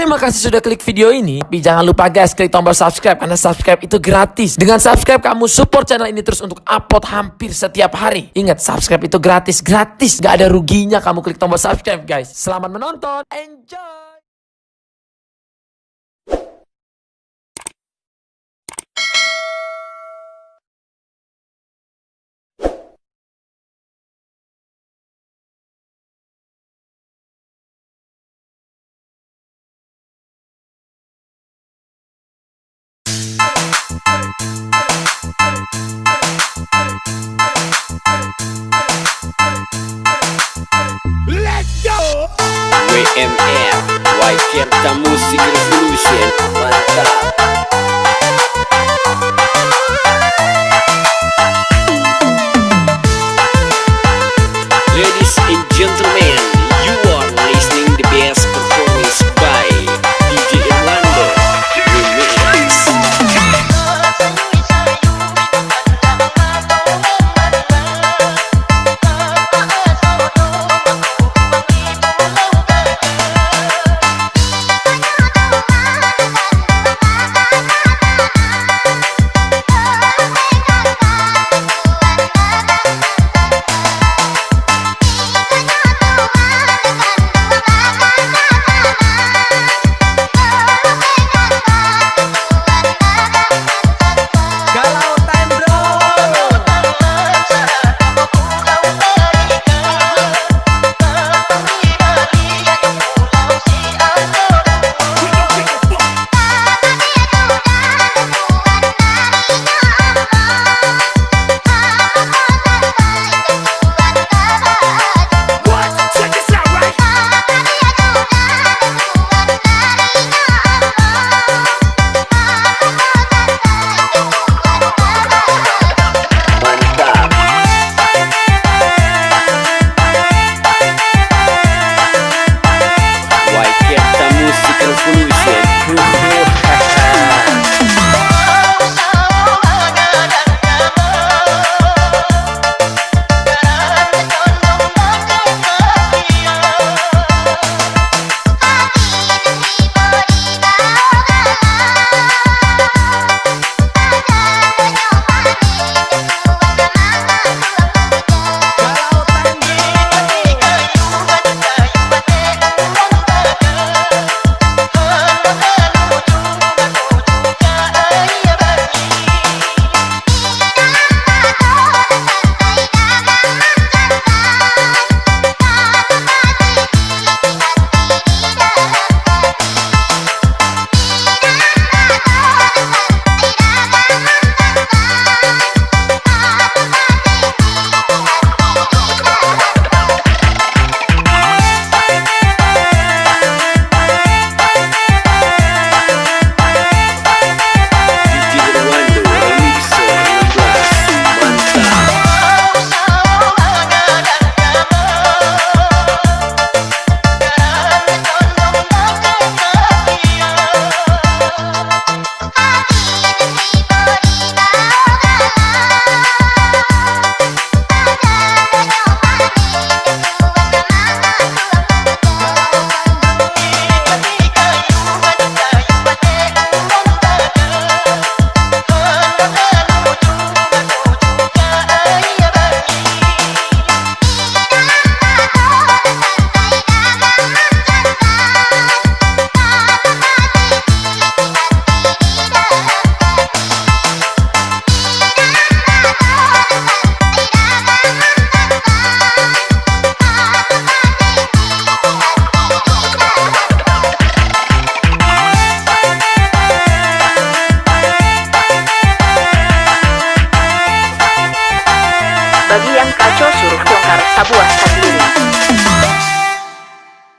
Terima kasih sudah klik video ini. Tapi jangan lupa guys, klik tombol subscribe karena subscribe itu gratis. Dengan subscribe kamu support channel ini terus untuk upload hampir setiap hari. Ingat, subscribe itu gratis. Gak ada ruginya kamu klik tombol subscribe guys. Selamat menonton. Enjoy. Let's go! WMR, Waikirta Music Revolution, mantap. Ladies and gentlemen, you are listening the best performance by DJ Irlando Remix. Bagi yang kacau suruh bongkar sebuah stadion.